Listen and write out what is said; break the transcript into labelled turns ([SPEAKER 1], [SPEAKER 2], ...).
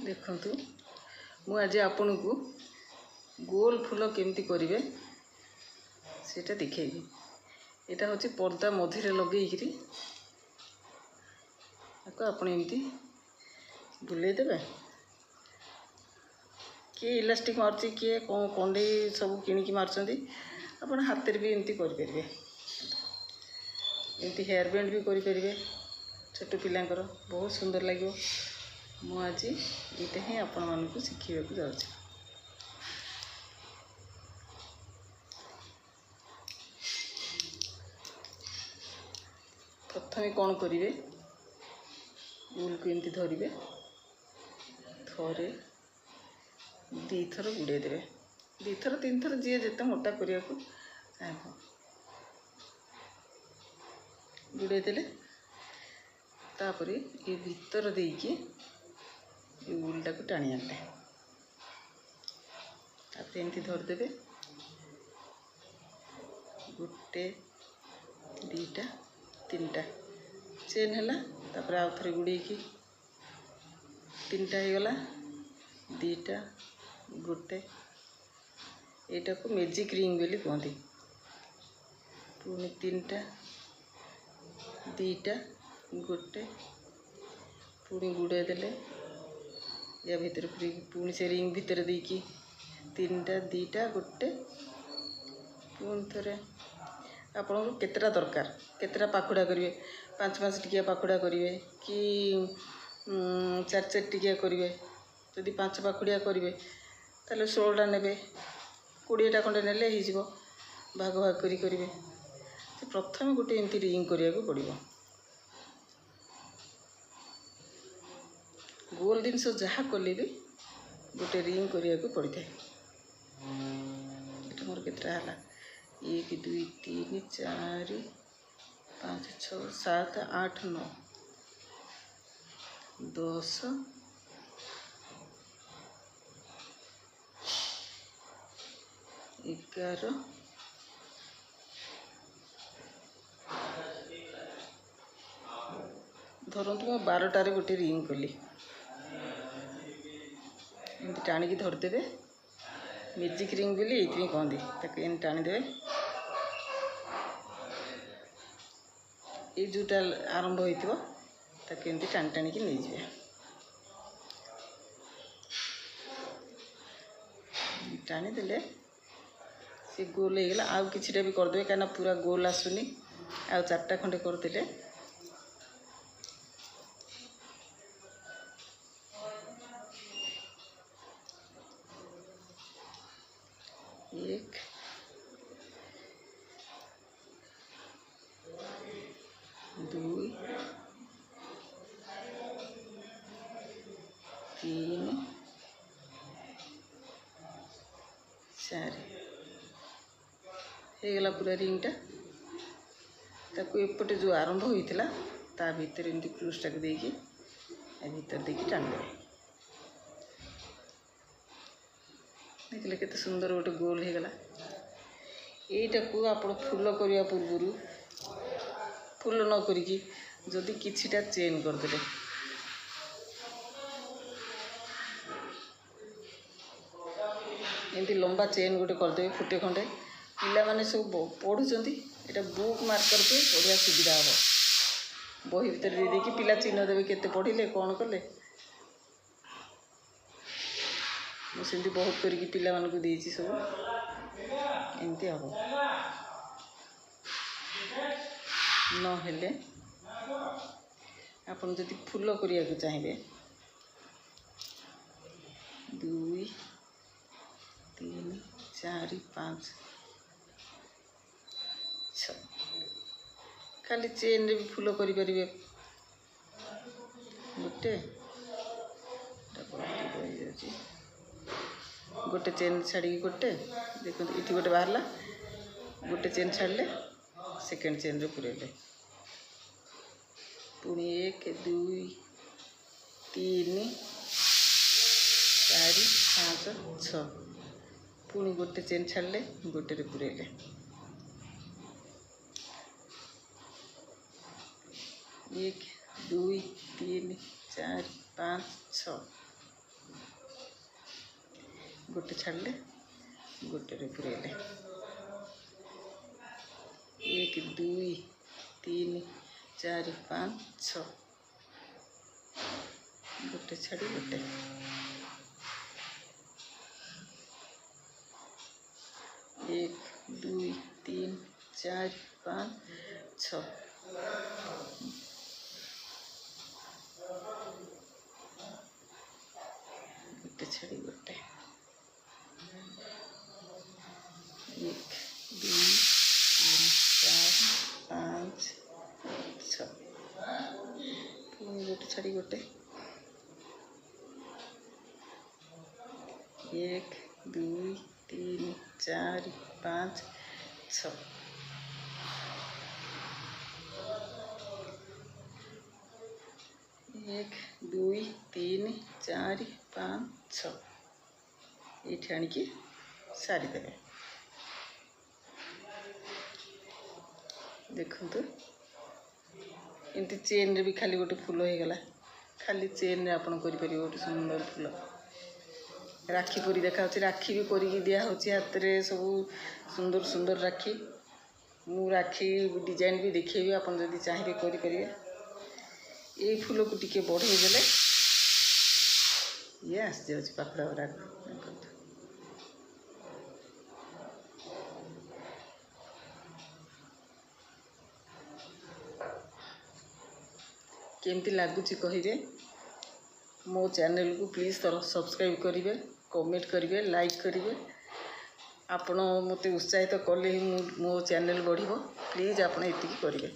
[SPEAKER 1] देखंतु मु आज आपन को गोल फूल केमती करिवे सेटा दिखेबी। एटा होची पर्दा मझिरे लगेइकरी आपको आपण एमती बुले देबे। किए इलास्टिक मार्ची किए कंडे सब किणिकी मार्चंती आपण हाथ भी एमती करि परिबे। एमती हेयर बैंड भी करि परिबे छोट पिलांकर बहुत सुंदर लागियो। मु आज ये ही आपण मानकु शिखिबा जाऊँ। प्रथमे कौन करिवे उल को एमती धरिवे थरे दी थर गुड़े देवे दी थर तीन थर जी जिते मोटा करिया को चाहब गुड़े देले तापरे ये भीतर देकी ये उलटा को टाणी आनले तापर एमती धरदेवे गोटे दीटा तीनटा चेन है तापर आउ थे गुड़े की तीनटा हो गला दीटा गोटे यहाँ को मैजिक रिंग बोली कहते पुणी तीनटा दीटा गोटे पुणी गुड़े देले या भीतर पुणी से रिंग भीतर देकी तीनटा दीटा गोटे पुणी थे आपन को केतरा दरकार केतरा पाखुड़ा करेंगे पाँच पाँच टिकिया पाखुड़ा करेंगे कि चार चार टिकिया करेंगे जदि पाँच पाखुड़िया करेंगे ताले 16टा ने 20टा खंडे नेले हो भाग भाग करेंगे। प्रथम गोटे एमती रिंग करिया को पड़ो गोल जिनस जहाँ कले भी गोटे रिंग करिया को पड़ता है। ये मोर केतरा है 1 2 3 4 5 6 7 8 9 10 11 धरतु मैं 12टारे गोटे रिंग कली एमती टाणी धरदेवे मैजिक रिंग बोली ये कहती ताकि एम टाणीदे ये जोटा आरंभ होता एमती टाणी टाणिकी नहीं जाए टाणी देले सी गोल हो गला आउ किछिटा भी करदे कहीं पूरा गोल आसुनी आउ 4टा खंडे करदेले एक दुई तीन चार हो गला पूरा रिंगटा ताकू एपटे जो आरंभ होता ता भीतर एमती क्रूजटा को देकी भीतर देकी टाणी देखले केते सुंदर गोटे गोल हो गला। यहीटा को आप फूल करने पूर्व फूल न करिकी जदि किछिटा चेन करदे एमती लंबा चेन गोटे करदे फुटे खंडे पिला माने सब पढ़ुंट यहाँ बुक मार्कर पे बढ़िया सुविधा हम बही भीतर दे देकी पिला चिन्ह देवे केते पढ़िले कौन कले मुझे बहुत करके पिला मानकु देइछि सब एमती हम न हेले आपन जदि फूल करिया को चाहिए 2 3 4 5 6 खाली चेन रे भी फूल करि परिबे गोटे गोटे चेन छाड़ी गोटे देखो ये गोटे बाहरला गोटे चेन छाड़ले सेकेंड चेन रे पुरेले पुणी 1 2 3 4 5 6 पुणी गोटे चेन छाड़ले गोटे रे पुरेले 1 2 3 4 5 6 गोटे छाड़ले गोटे पूरेले 1 2 3 4 5 6 गोटे छाड़ी गोटे 1 2 3 4 5 6 गोटे छाड़ी गोटे 1 2 3 4 5 6 गोटे छाड़ी गोटे 1 2 3 4 5 6 1 2 3 4 5 6 ये आणिकी सारीदेवे देखु एमती चेन रे भी खाली गोटे फूल हो गला खाली चेन रे आपन करि परिबो गोटे सुंदर फूल राखी परी देखा राखी भी करिकी दिया होची हाथ रे सब सुंदर सुंदर राखी मु राखी डिजाइन भी देखेबी आपन जदि चाहिए करि परिबे ये फूल को टिके बढ़े देले ये आस जाउची पाखड़ा वाला केमती लगुच कहे मो चैनल को प्लीज सब्सक्राइब करेंगे कमेंट करेंगे लाइक करेंगे आपण मते उत्साहित कले ही मो चैनल बढ़िबो प्लीज आपण एतिकी करेंगे।